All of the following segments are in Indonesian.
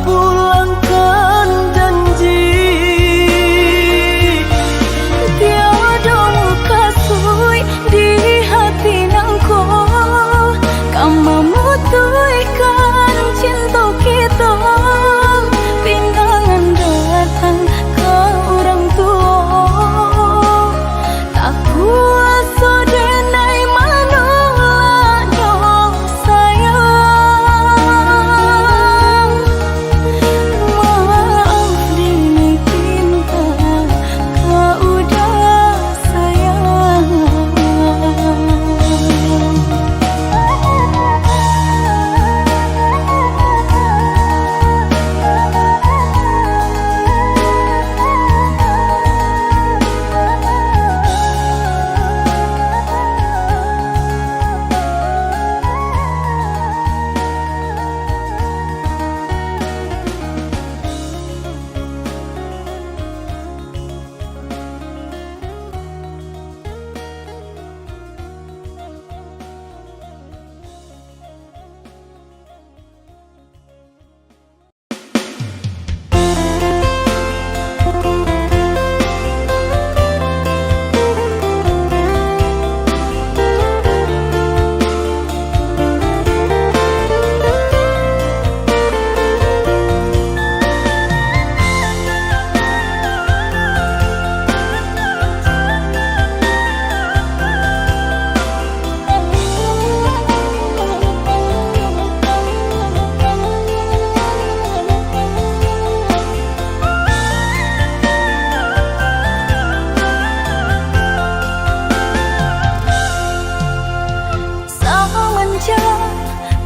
pulangkan janji. Tiada kasui di hati nangko, kamu mutuikan cinta kita. Pinangan datang ke orang tua, tak kuasa denai manulanya sayang. Maaf dini cinta, kau udah sayang.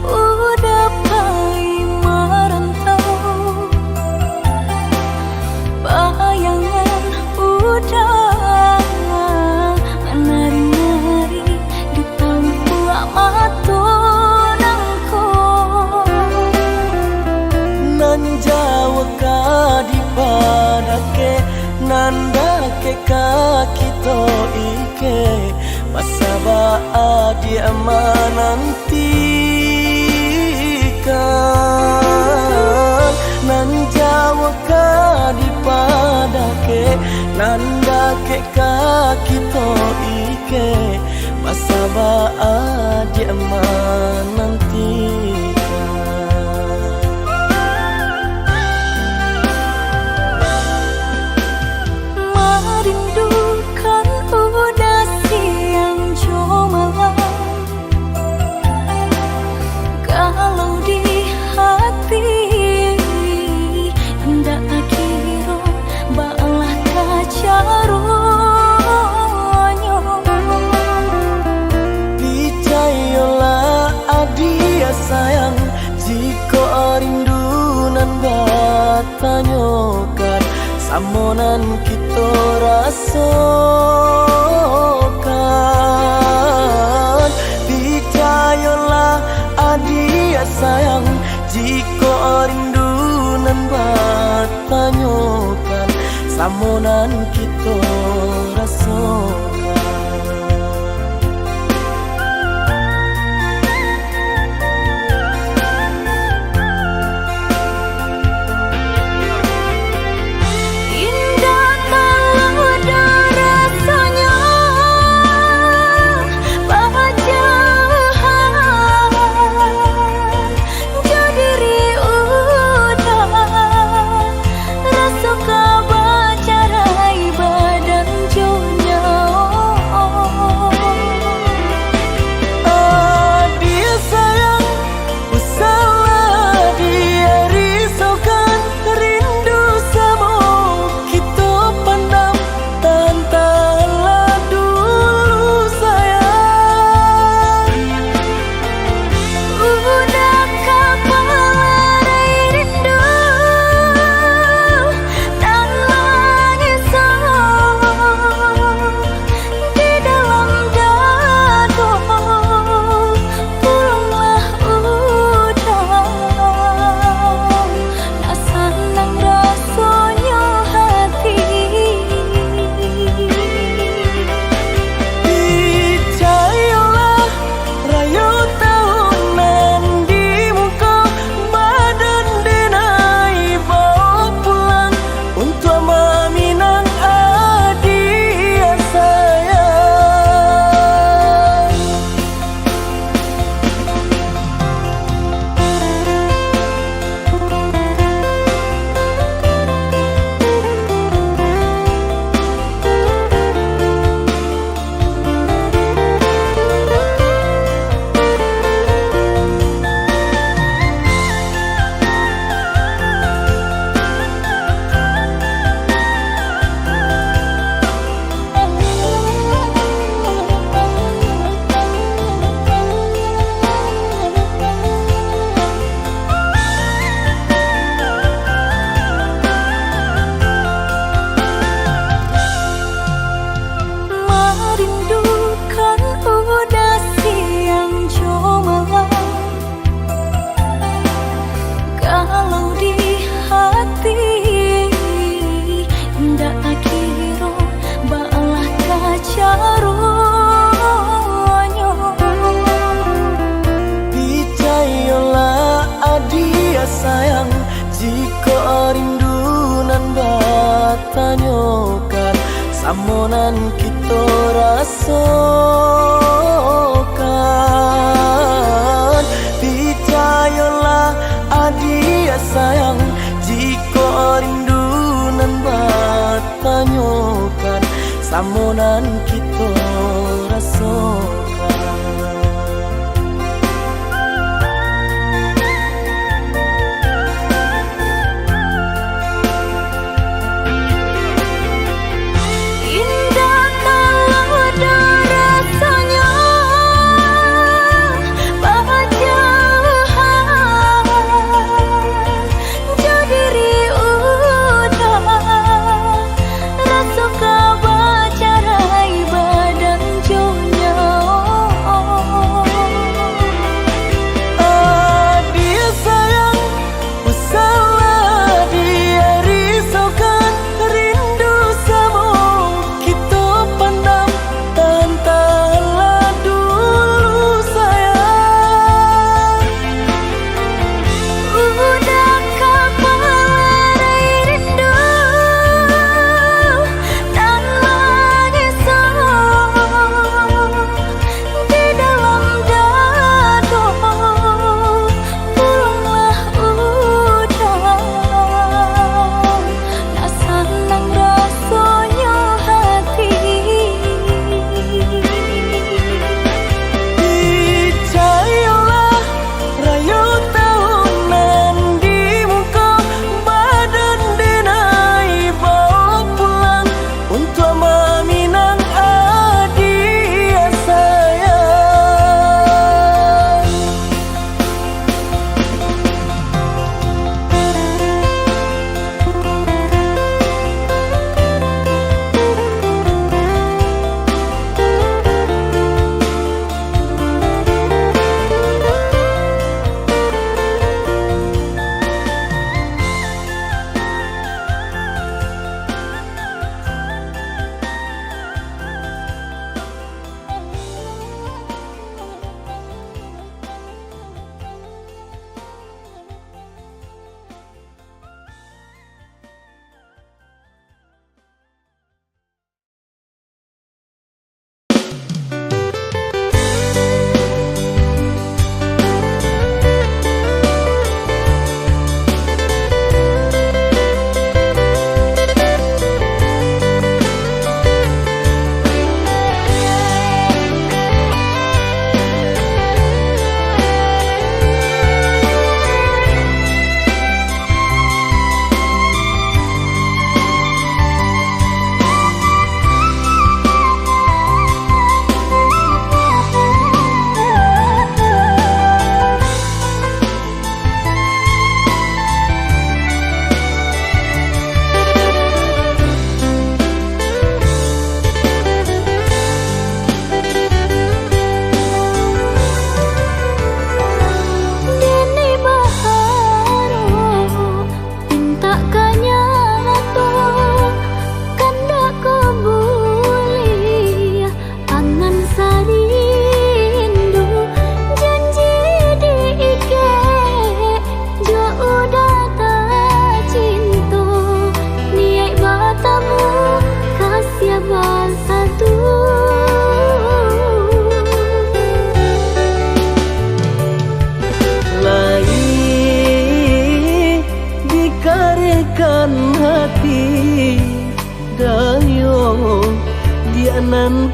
Udah pai merantau, bayangan udah menari-nari di tampuk mata nangko. Nan Jawa ka di padake, nandake ka kita ike. Masaba adi amanantikan, nan Jawa ka di padake, nandake ka kita ike. Masaba adi amanantikan. Merindukan udah siang malam, kalau di hati hendak tak kira balah kacaronyo. Percayalah adia sayang, jika rindunan batanyokan, samonan kita rasakan. Percayalah adia sayang, jika rindunan batanyokan, samonan kita rasakan. Rasa kabar carai badan jonya samonan kita rasakan. Percayalah adik sayang, jika rindu nan bertanyakan, samonan kita rasakan.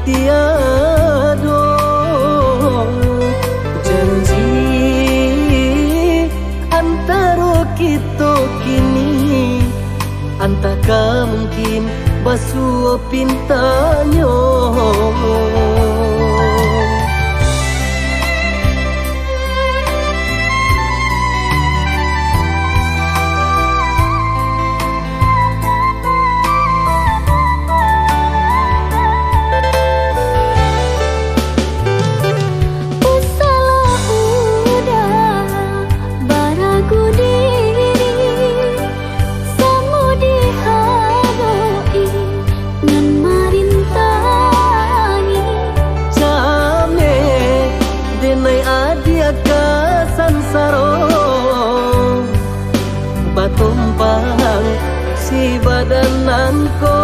tiada janji antara kita kini, antaka mungkin basuh pintanya. Batumpang si badanan ko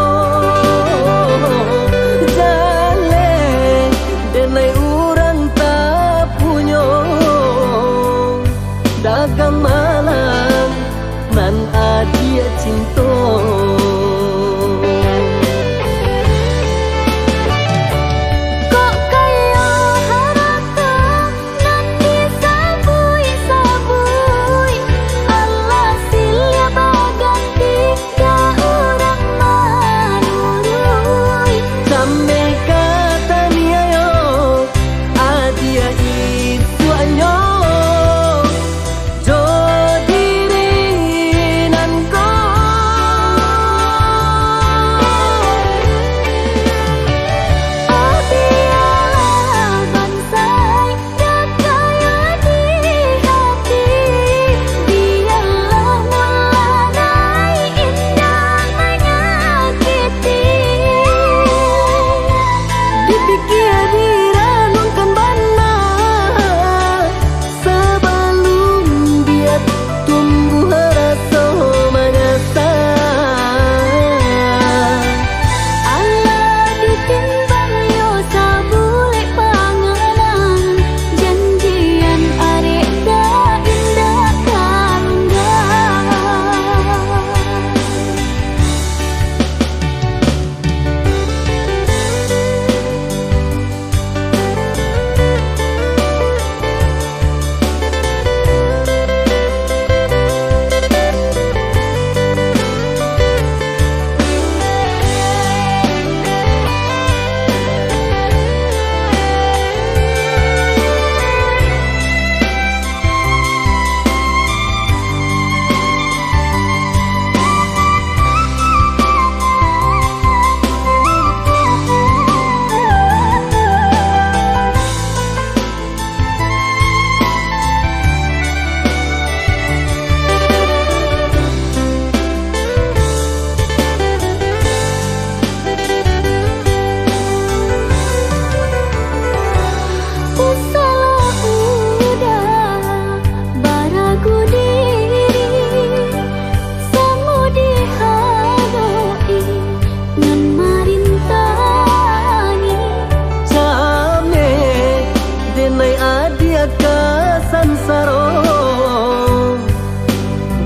sansaro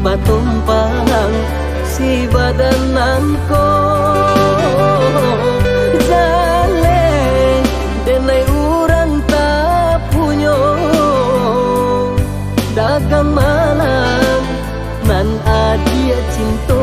batumpang si badananko jale denai urang tak punyo dagang malam nan adia cinto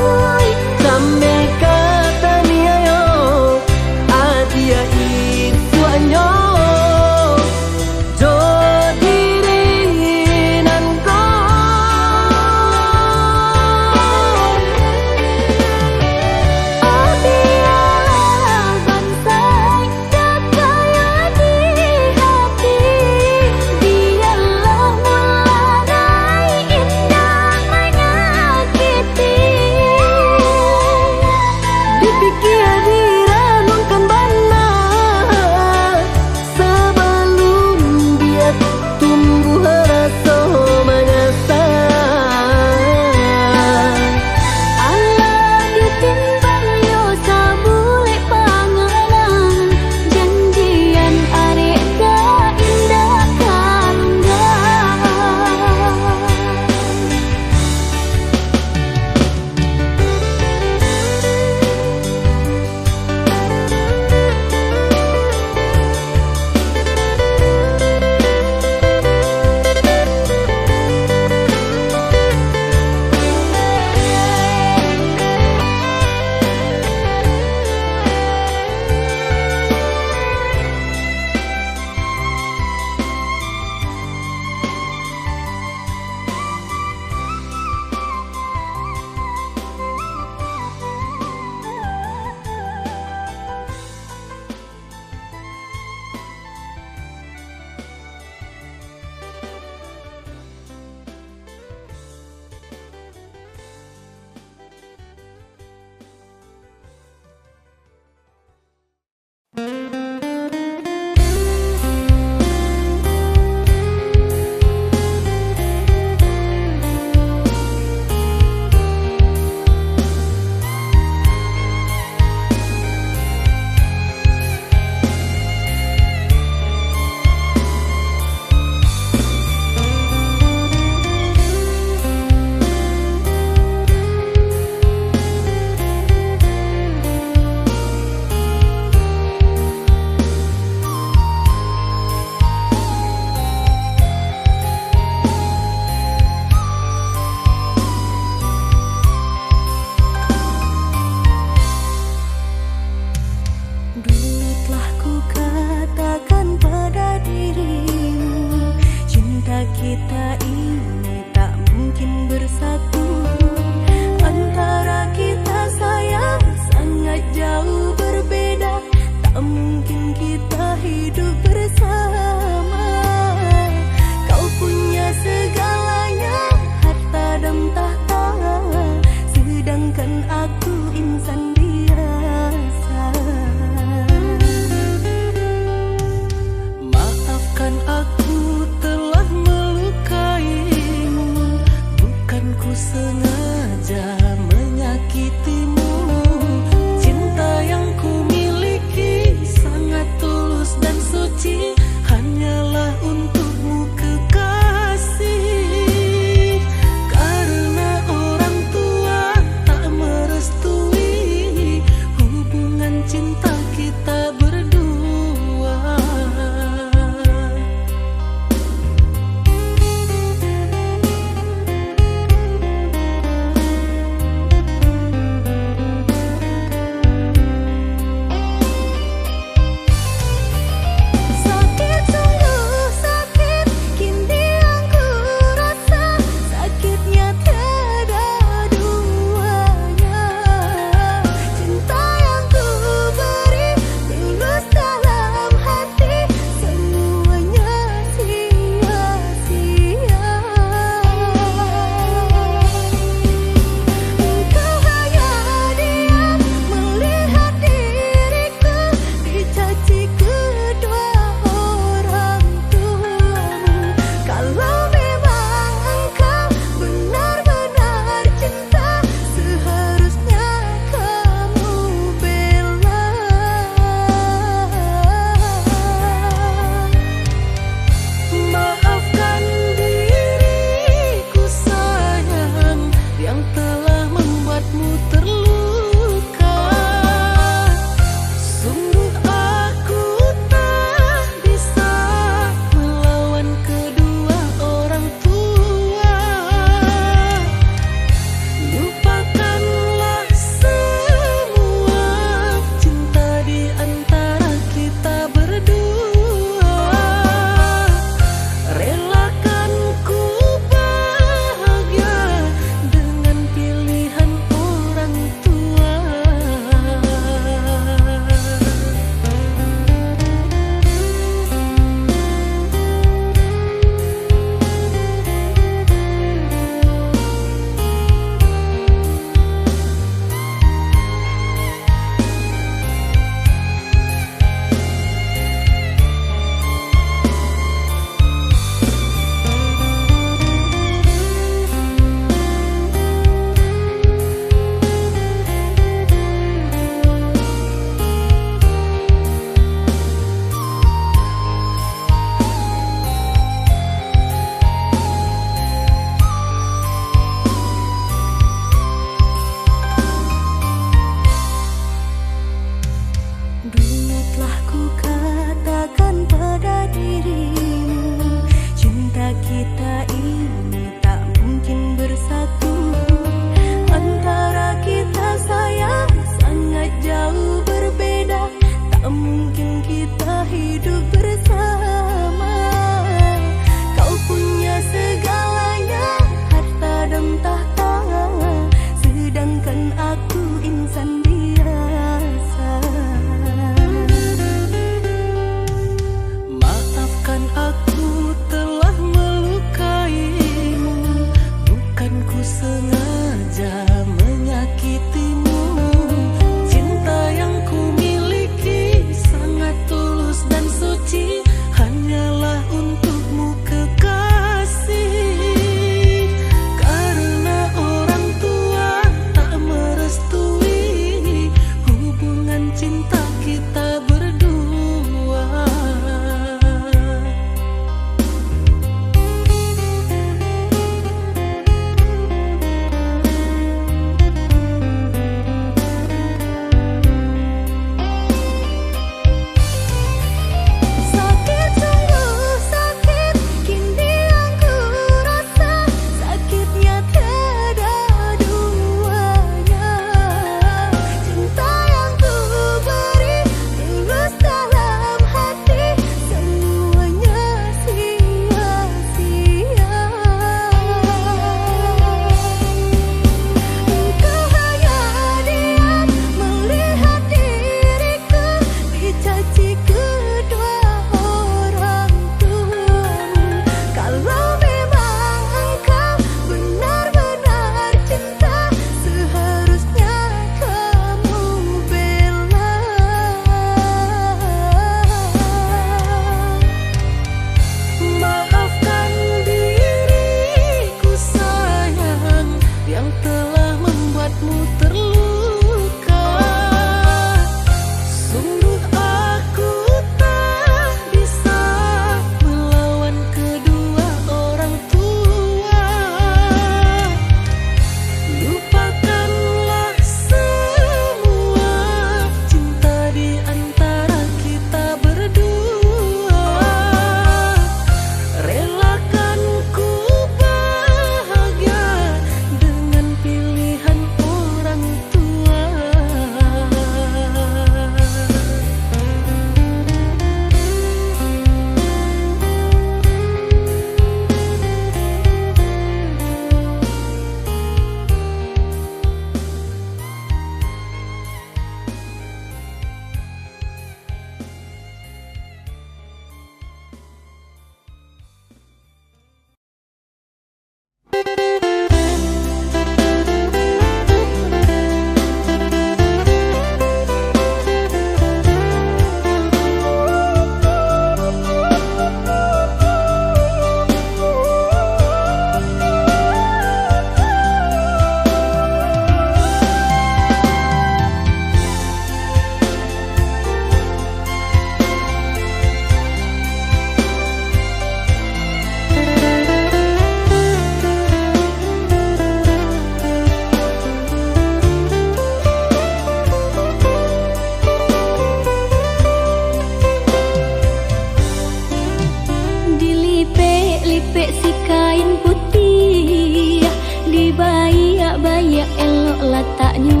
Ipek si kain putih dibayak-bayak elok letaknya,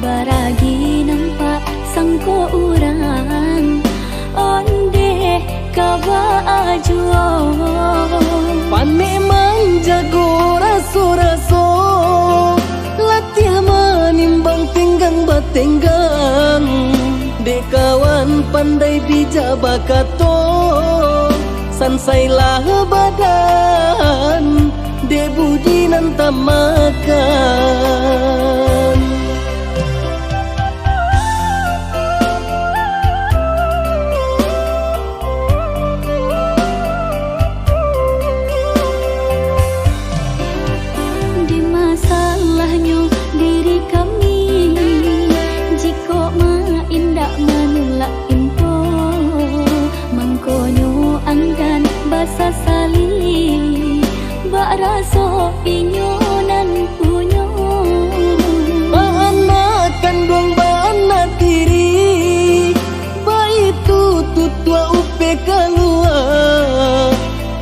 baragi nampak sangko urang onde kabaju. Pan memang jago raso-raso, latih manimbang tenggang batenggang. Dek kawan pandai bijak bakato, sansailah badan, dek budi nanta makan. Di masalahnya diri kami, jika main dak menolak info, mangkonyo anggan basa sali, bak raso inyonan punyo. Anak kandung anak tiri, bayi tutua upe keluar,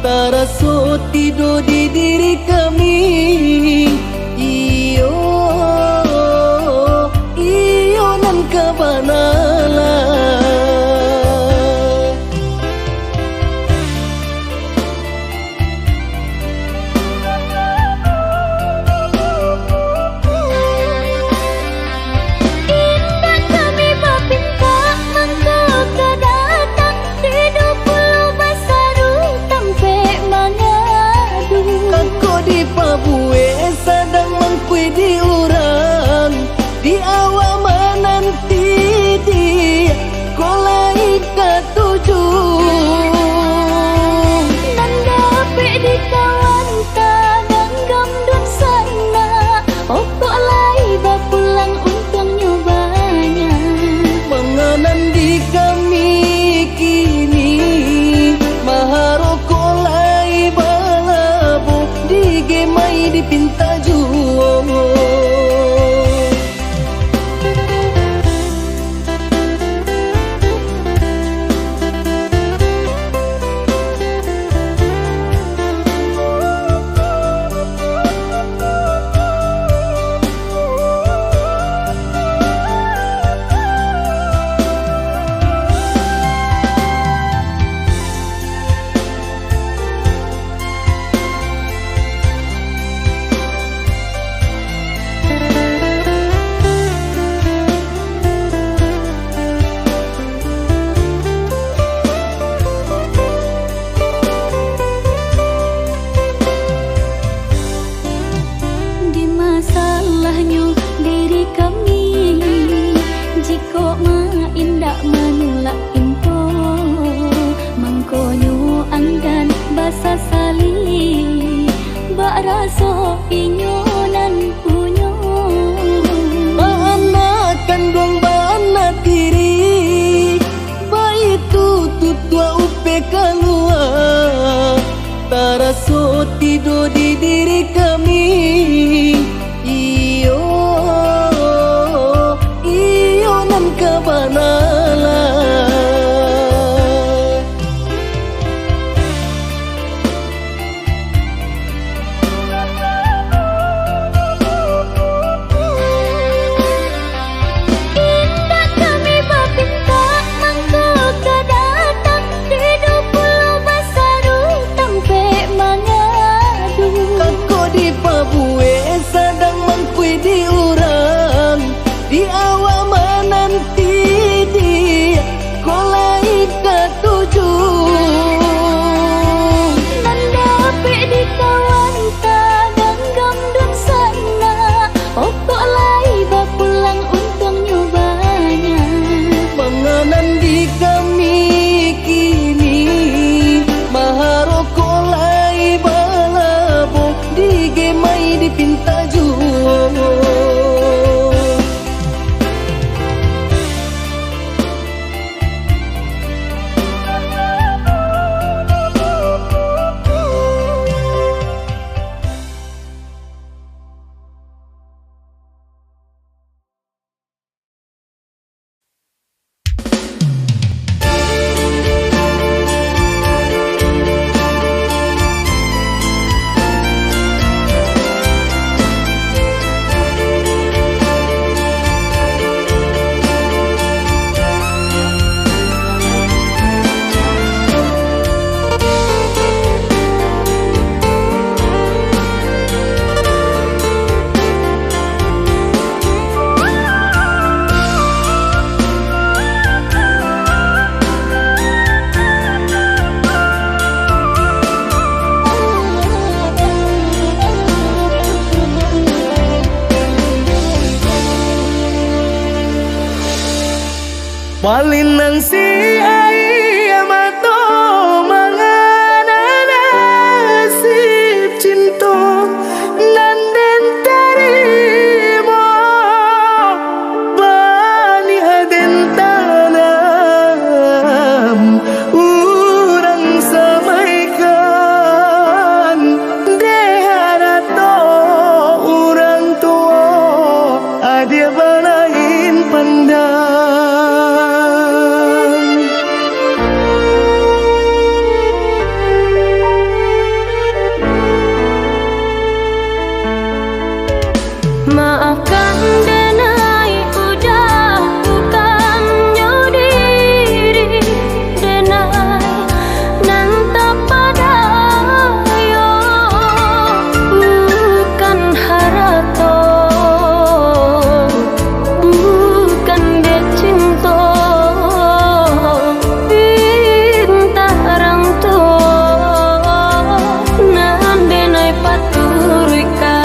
taraso tidur di diri kami. Iyo nan kabanala. Di orang di awam nanti dia kolai ketuju dan dapet di kawan tagang gam sana, pokok lai bapulang untungnya banyak. penganan di kami kini maharo kolai balabu di gemai di pinta juo. Masalahnya diri kami, jika main dak menolak info, mangkonyo anggan basa sali, bak raso inyonan punyo. Anak kandung anak tiri, bayi tutua upe keluar, taraso tidur di diri kami. Iyo nan kabanala. Walinan si ai amato mangana nasib cinta nanden terima bani haden tanam urang samaikan deharato urang tua adia banain pandang. Maafkan denai udah bukan diri denai nanta pada yo bukan harato bukan dia cinta pinta orang tua nan denai paturika.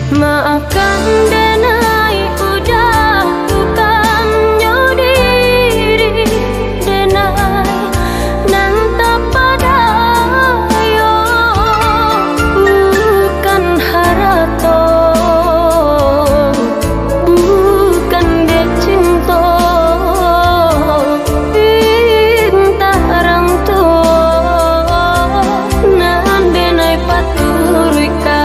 Maafkan denai udah bukan diri denai nanta pada yo bukan harato bukan dia cinta pinta orang tua nan denai paturika.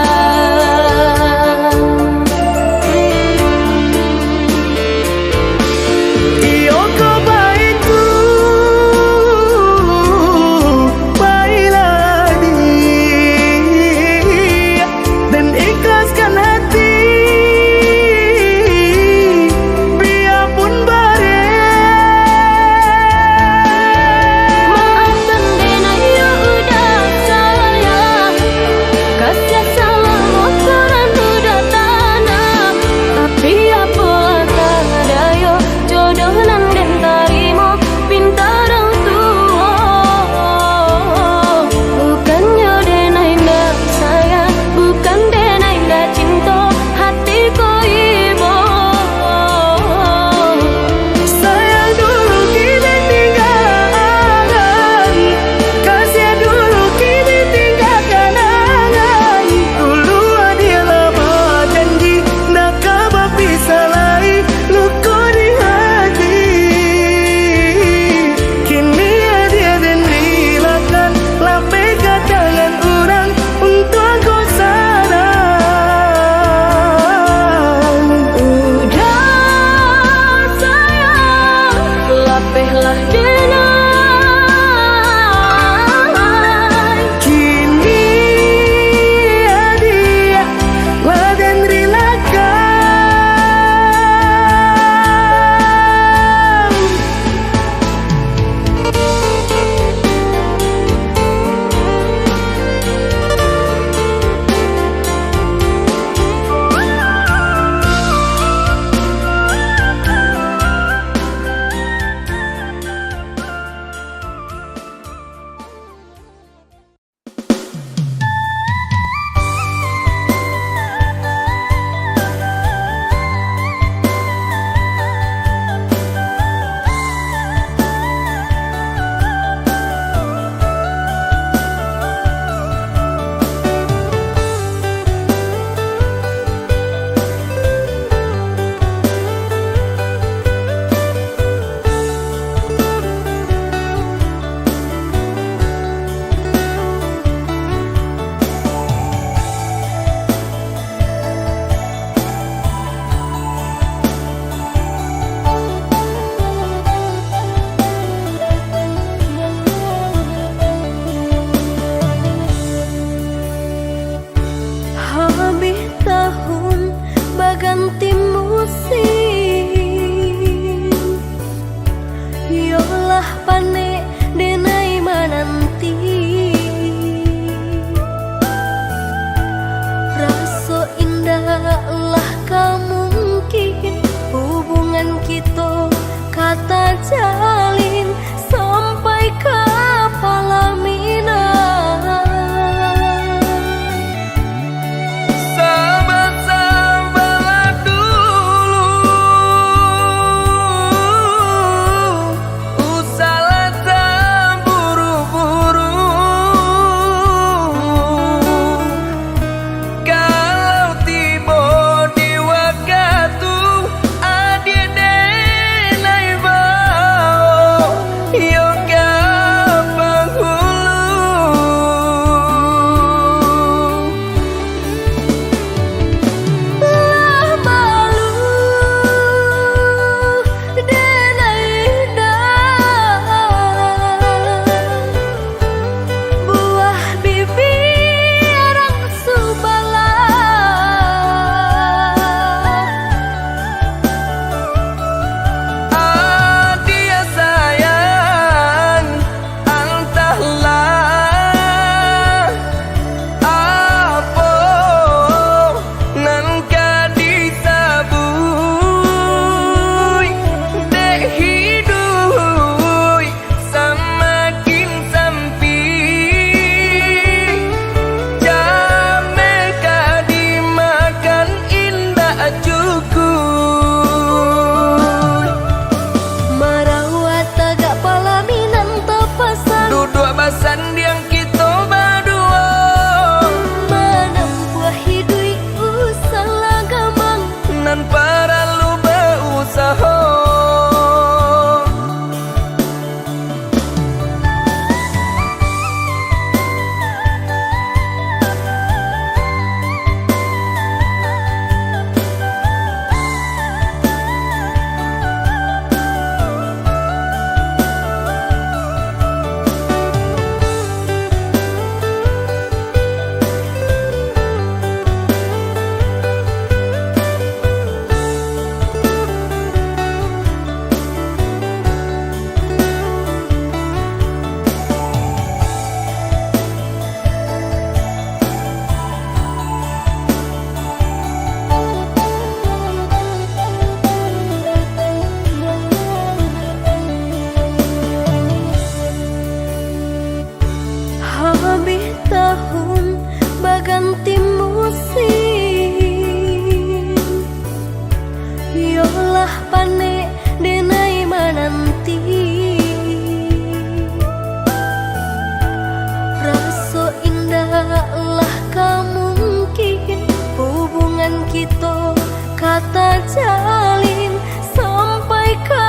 kata jalin sampai ke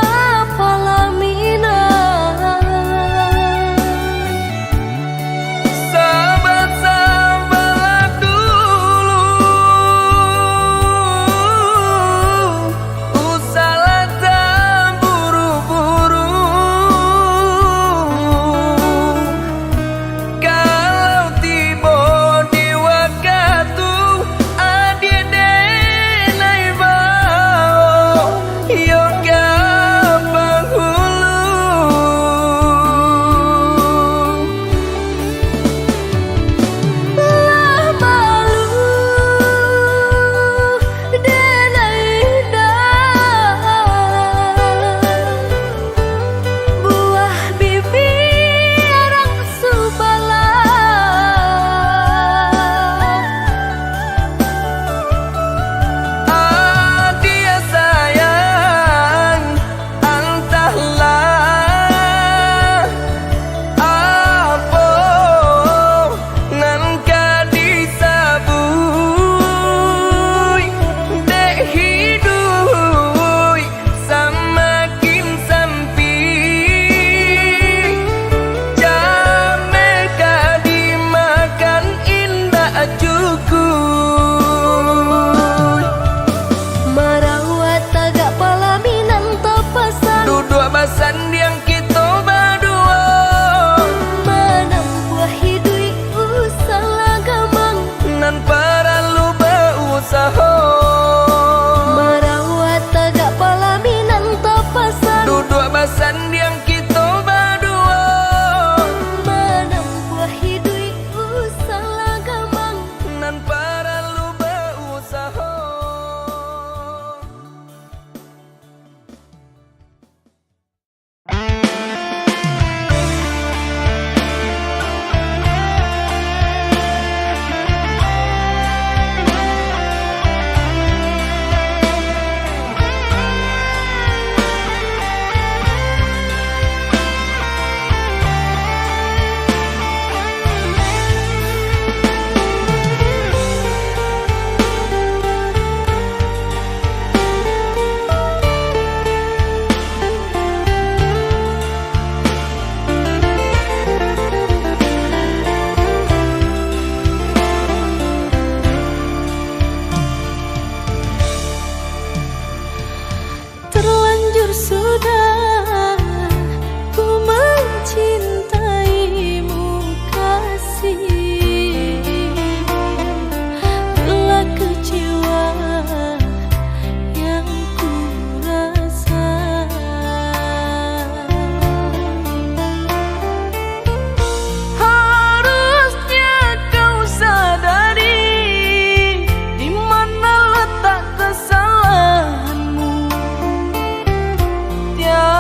pelaminan. Sahabat-sahabat dulu, usahlah tak buru-buru. Kalau tiba di waktu adia denai bao, yoga penghulu. Lah malu denai dah buah bibir orang subalah. Dia sayang entahlah apa nan kadisabui dek hidui samakin sampi jame kadimakan indah cukup. Merawat tagak pelaminan tepasan Duduk basan yang kita berdua, menempuh hidup usaha gamang. nan perlu berusaha. Merawat tagak pelaminan tepasan Duduk basan yang kita berdua, menempuh hidup usaha gamang. nan perlu berusaha. Terlanjur sudah ku mencintaimu kasih, bila kecewa yang ku rasa. Harusnya kau sadari di mana letak kesalahanmu. Tiada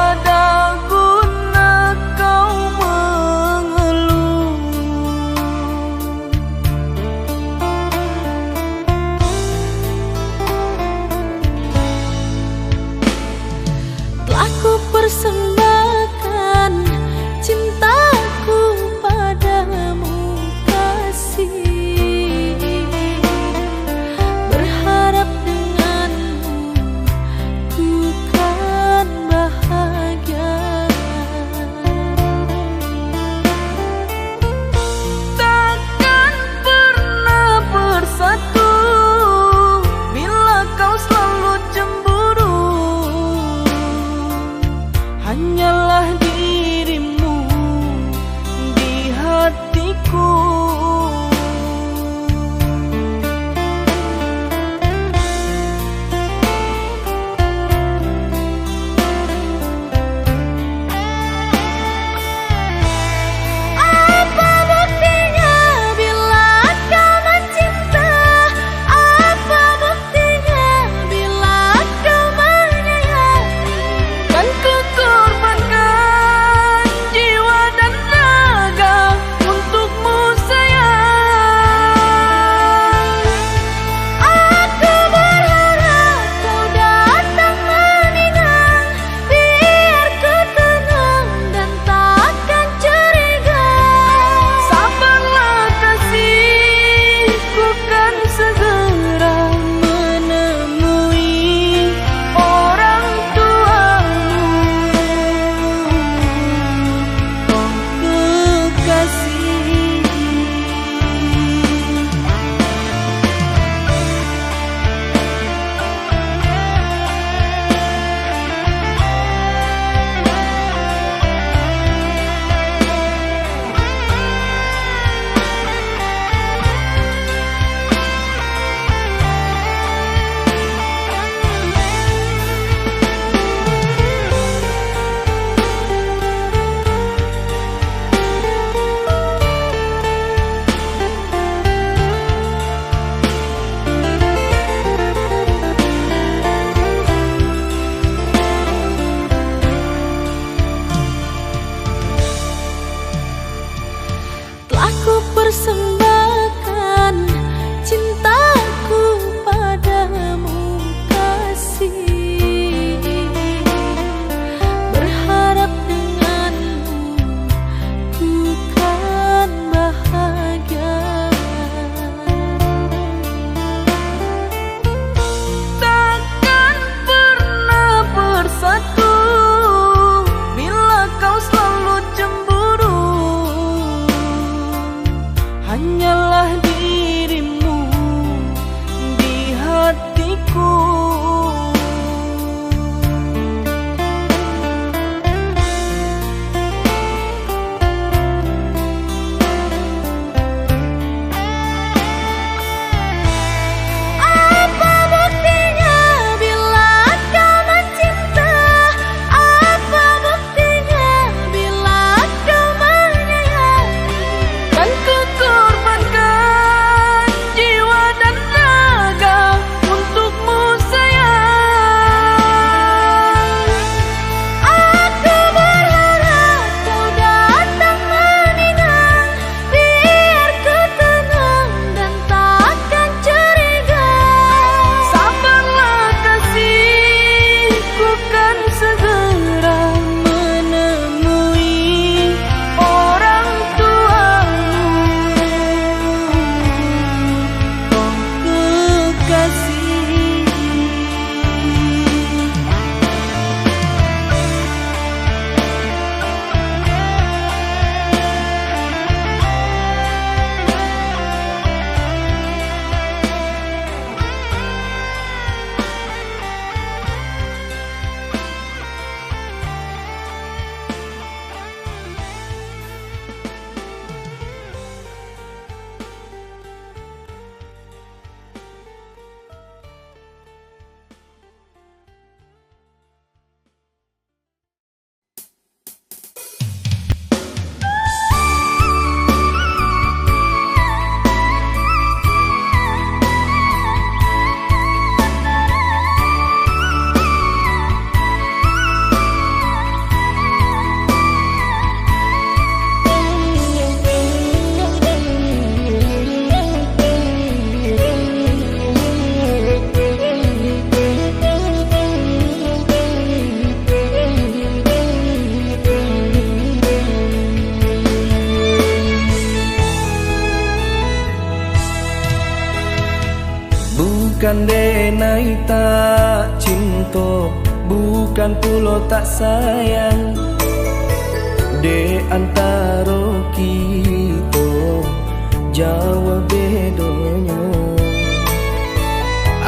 denai tak cinta, bukan pulo tak sayang. De antara kita jauh bedanya,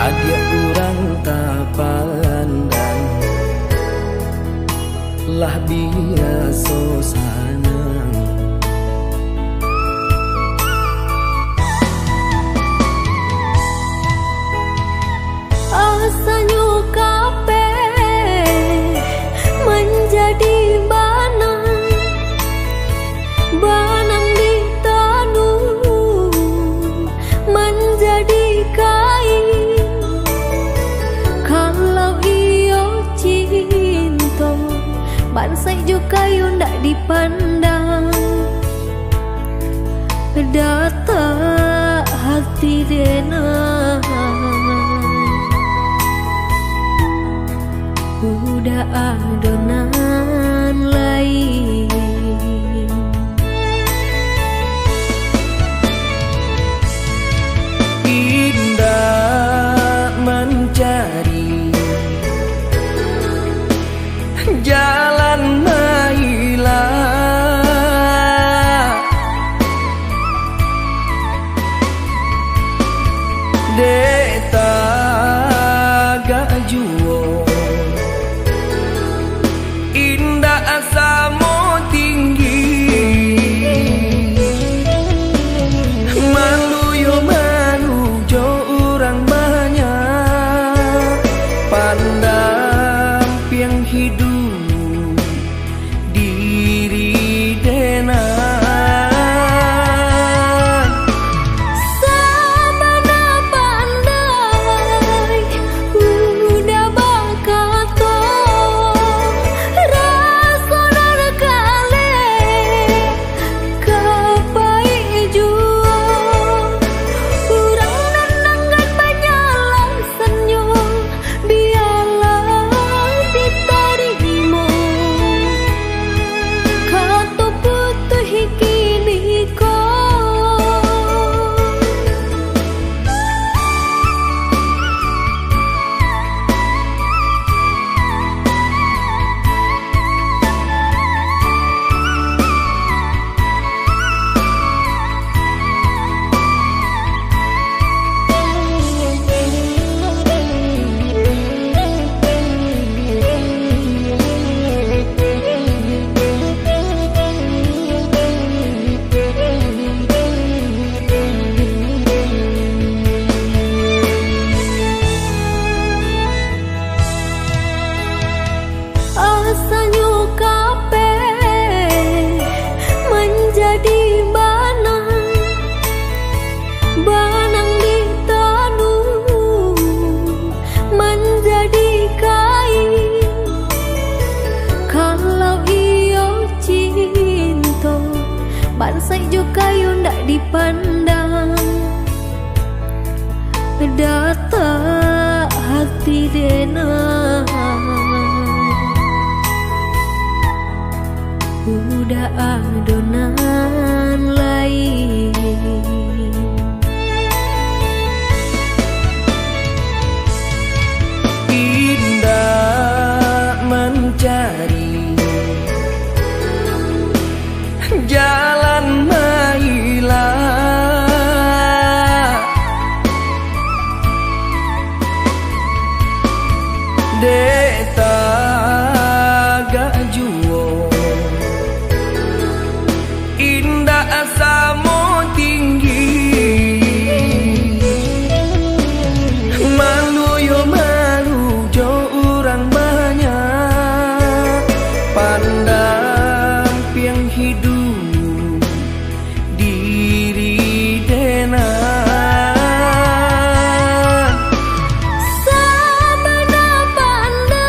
adik kurang tak pandang, lah biasa sanang. Asanyo kape menjadi banang, banang di tanah menjadi kain. Kalau iyo cinta, bansai juga yo ndak dipandang. Data hati denai udah adonan lain. Indah mencari jalan mailah, deta gak juo. Indah asamu tinggi, malu yo malu jo orang banyak, pandang piang hidup diri denai. Sabana pandai udah bakato, rasa kale kapai jua. Urang nanangan banyak alasannya, biarlah diterima. Kato putuh kini ko. Asanyo kape menjadi banang, banang di tanah menjadi kain. Kalau iyo cinta, bansai juga yo ndak dipandang. Data hati denai udah adonan lain. Indah mencari jalan mailah, deta gak juo. Indah asamu tinggi, malu yo malu jo orang banyak, pandang piang hidup diri denai. Sabana pandai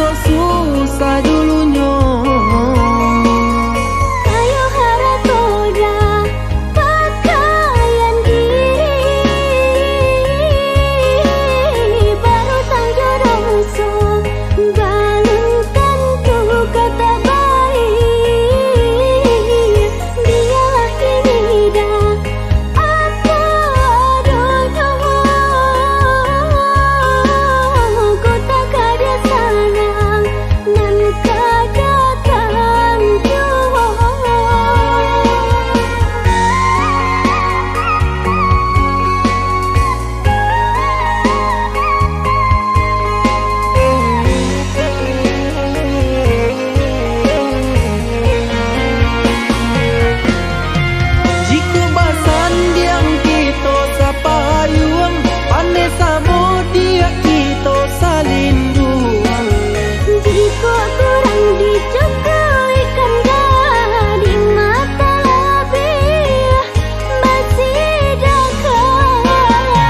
so susah dulunya. Kayo haratoda pakaian diri, baru sang jodoh so balun tentu kata baik. Dialah kini dah apa adanya, ku tak ada sayang nan kedatang jua. Jika basan diang kita sapayuang, pandai samo dia kita salinduang. Jika kurang dicukui kanda di mata lebih masih dakaya.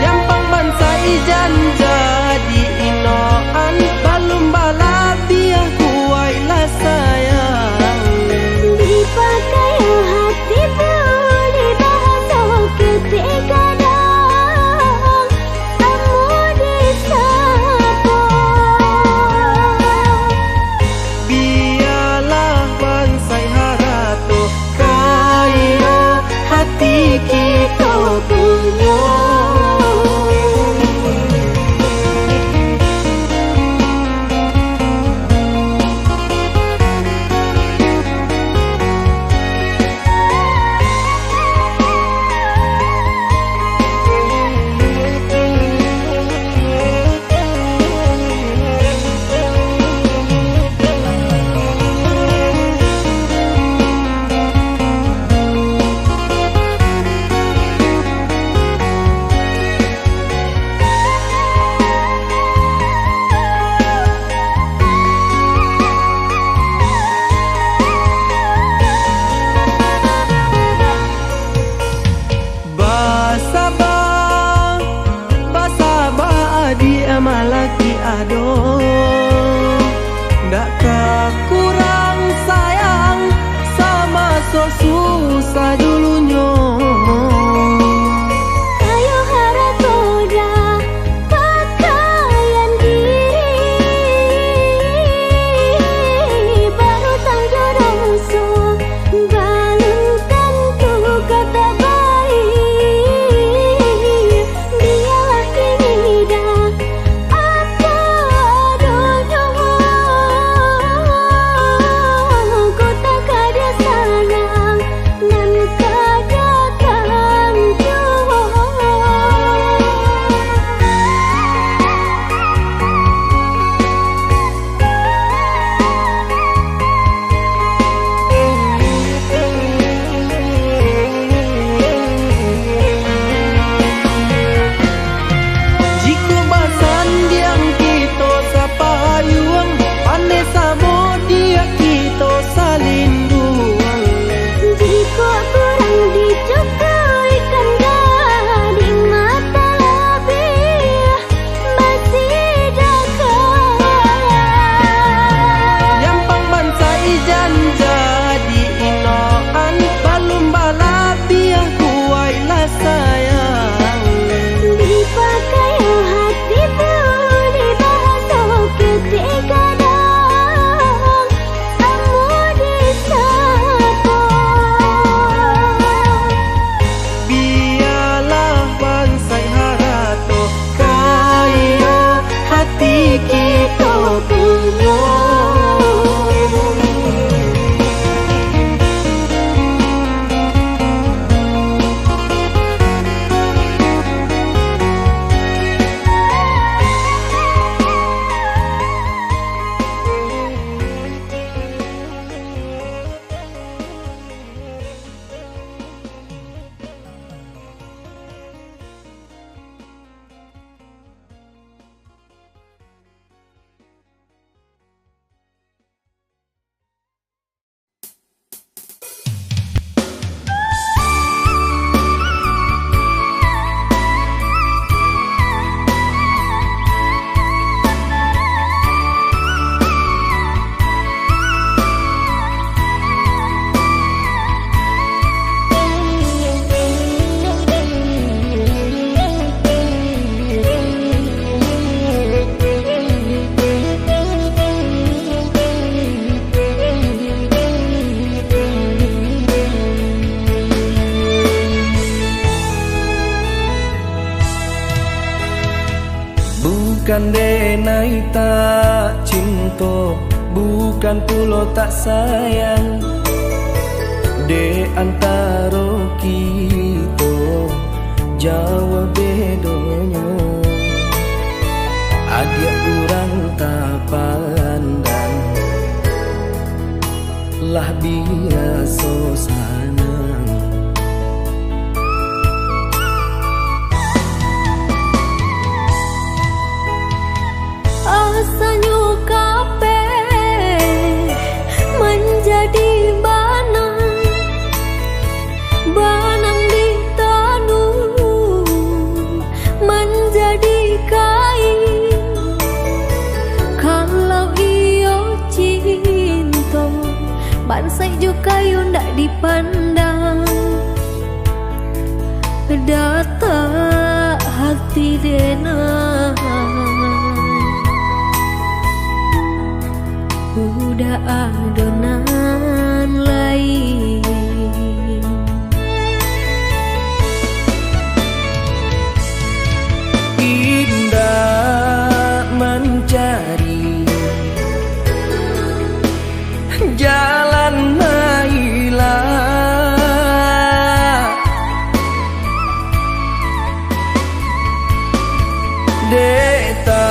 Yang pangbansa ijan jadi inoan, balum balap dia kuailah sayang. Dipakai hati boleh bahasa ketika dang amu disapa. Biarlah bansai harato kayo hati kita punya. Basaba dia malaki ado, dak kurang sayang sama so susah dulunya. Kayo haratoda pakaian diri, baru sang jodoh so balun tentu kata baik. Dialah kini dah apa adanya, ku tak ada sayang nan Bukan denai tak cinta, bukan pulo tak sayang. De antara kita jauh bedanya. Ada orang tak pandang, lah biasa sanang. Asanyo kape menjadi banang, banang di tanun menjadi kain. Kalau iyo cinta, bansai jo kayu ndak dipandang. Data hati denang, udah adonan lain. Indah mencari jalan mailah, deta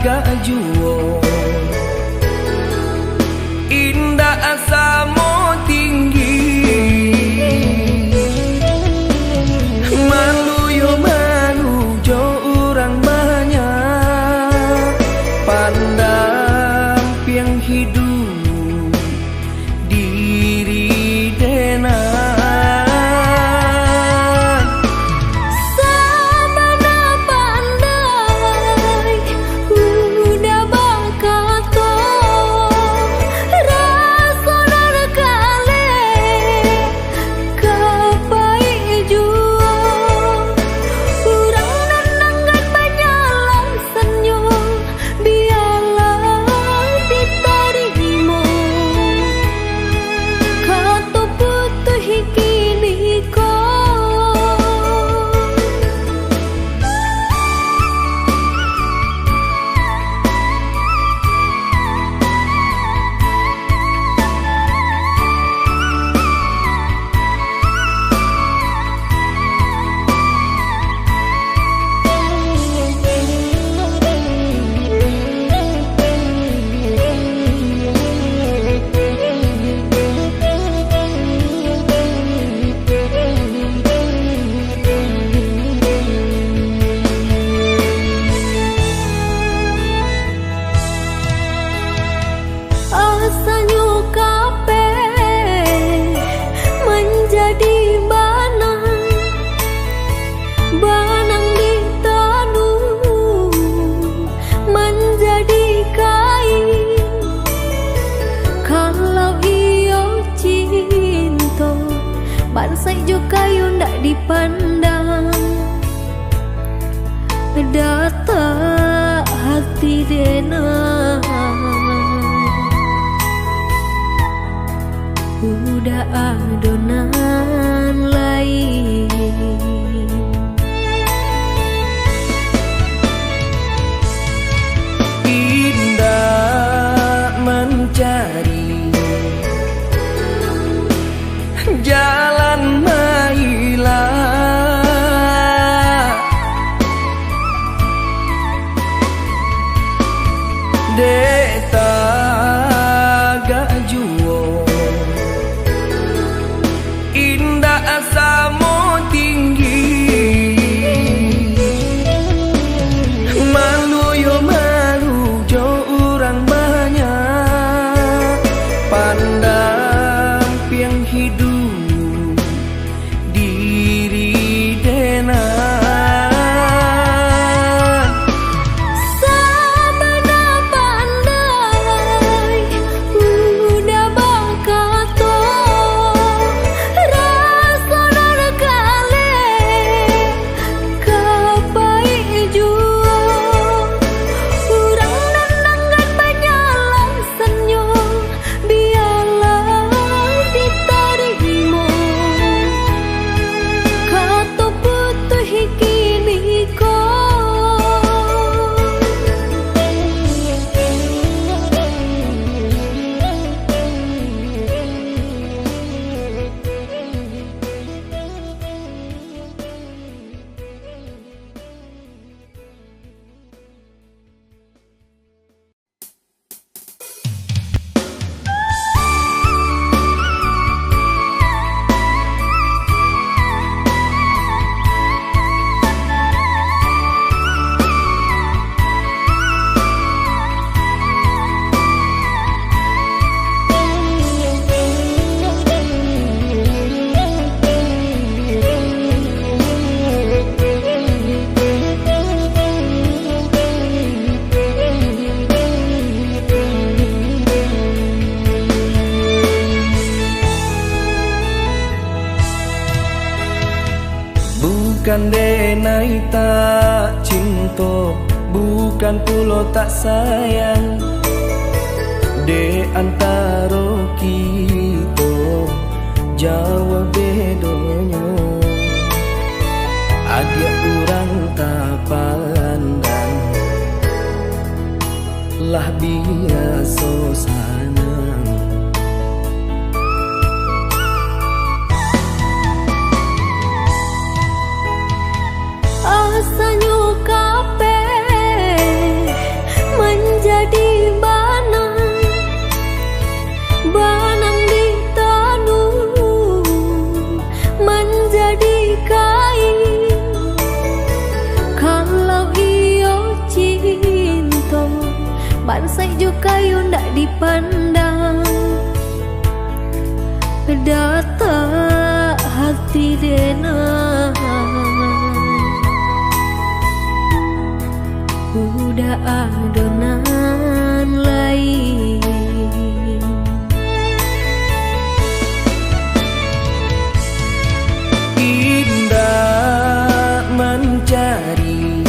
gak juo. Indah asamu tinggi, malu yo malu jo orang banyak. Pandang piang hidup diri denang. Samana pandai udah bakato, rasa narkale kapai jua. Urang nanangan banyalah senyum, biarlah diterima. Kato putuh kini ko. Asanyo kape menjadi banang, banang di tanun menjadi kain. Kalau iyo cinta, bansai jo kayu ndak dipandang. Data hati denang, udah adonan lain. Indah mencari jalan mailah, Bukan denai tak cinta, bukan pulo tak sayang. De antara kita jauh bedanya. Adia orang tak pandang, lah biasa sanang. Asanyo kape menjadi banang di tanun menjadi kain. Kalau iyo cinta bansai juga yo ndak dipandang. Data hati denang udah adonan lain. Indah mencari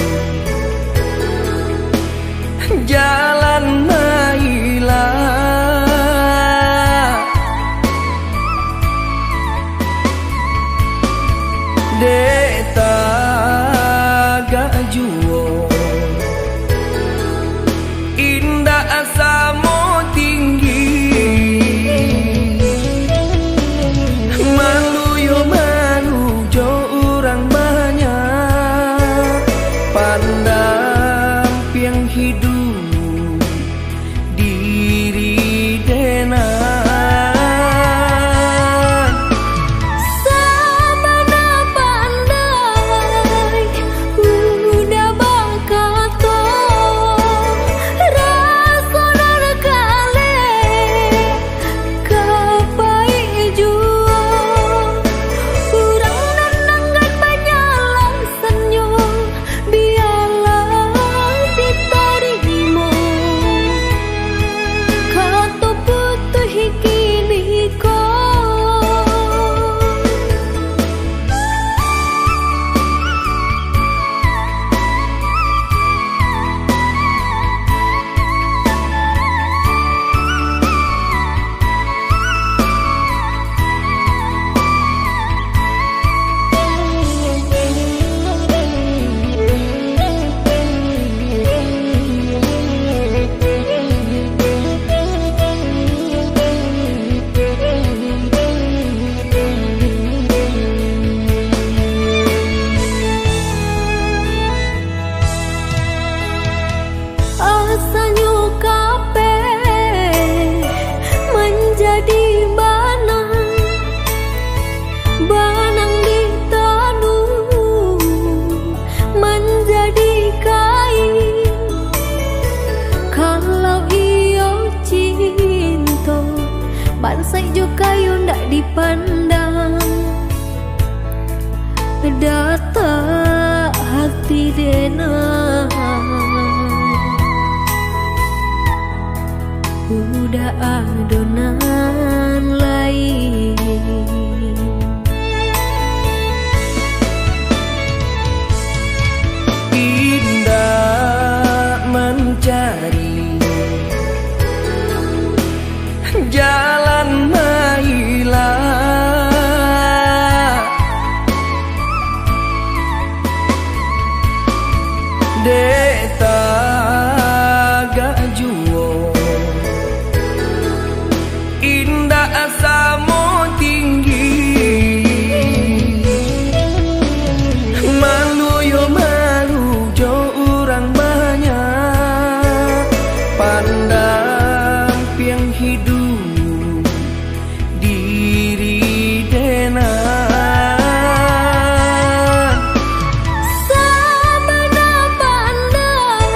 jalan mailah, deta gak juo. Indah asamu tinggi, malu yo malu jo orang banyak. Pandang piang hidup diri denang. Sabana pandai udah bangkato rasona kale kapai jua. Urang nanangan banyak senyum biarlah ditarimo. Kato putuh kini ko. Asanyo kape menjadi banang di tanun menjadi kain. Kalau iyo cinta bansai juga yo ndak dipandang. Data hati denang udah adonan lain. Indah mencari jalan mailah, deta gak juo. Indah asamu tinggi, malu yo malu jo orang banyak. Pandang piang hidup diri denang. Sabana pandai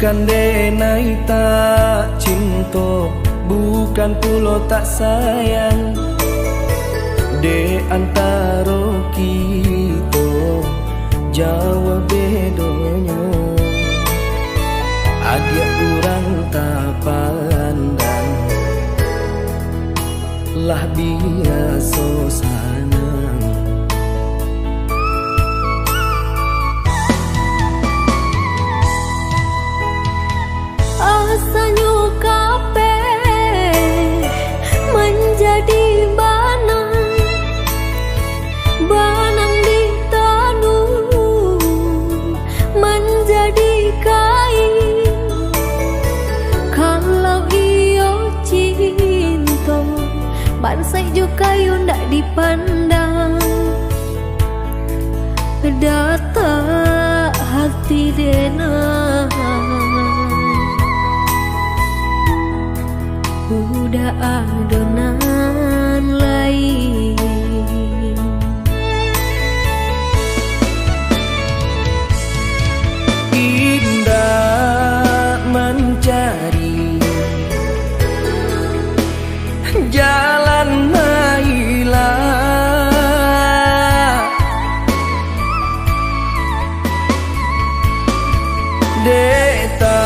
Bukan denai tak cinta, bukan pulo tak sayang. De antara kita jauh bedanya. Adia urang tak pandang, lah biasa sanang. Asanyo kape menjadi banang, banang di tanah menjadi kain. Kalau iyo cinta, bansai jo kayu ndak dipandang. Data hati denang, udah adonan lain. Indah mencari jalan mailah, deta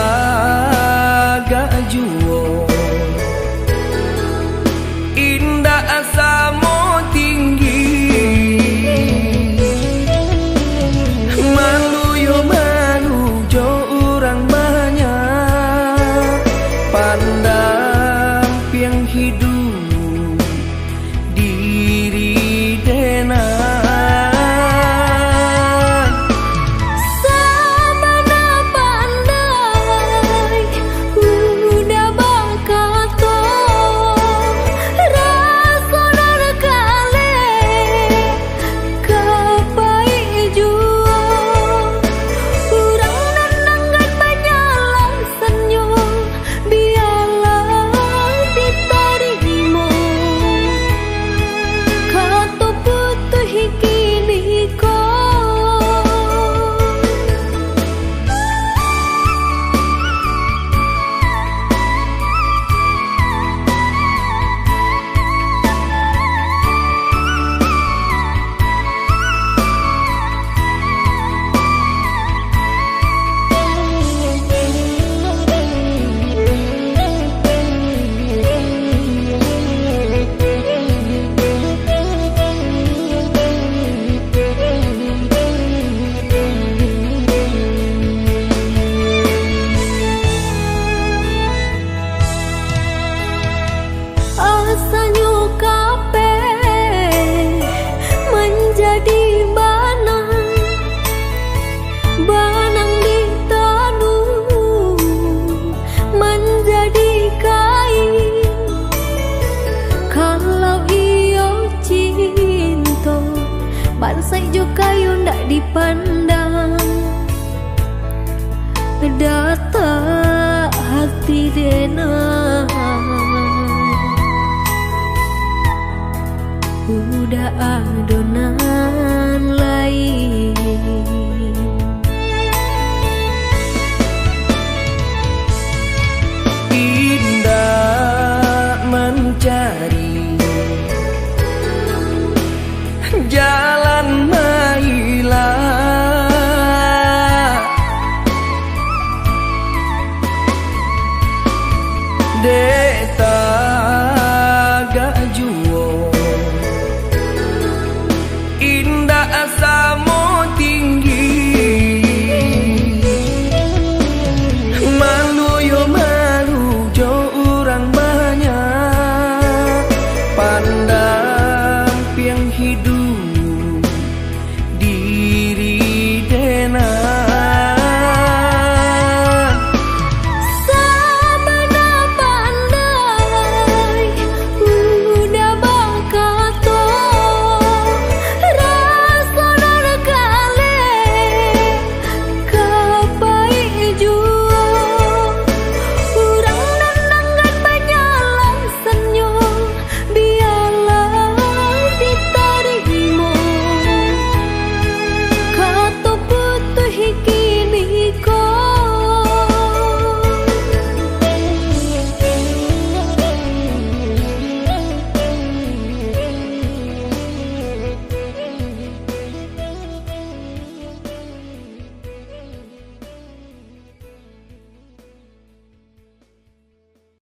gak juo. Indah asamu tinggi, malu yo malu jo orang banyak. Pandang piang hidup diri denang. Sabana pandai udah bakato, rasonan kale kapai jua. Urang nanangan banyalah senyum, biarlah diterima. Kato putuh hikini ko. Asanyo kape menjadi banang, banang di tanah menjadi kain. Kalau iyo cinta, bansai jo kayu ndak dipandang. Data hati denang, udah adonan lain.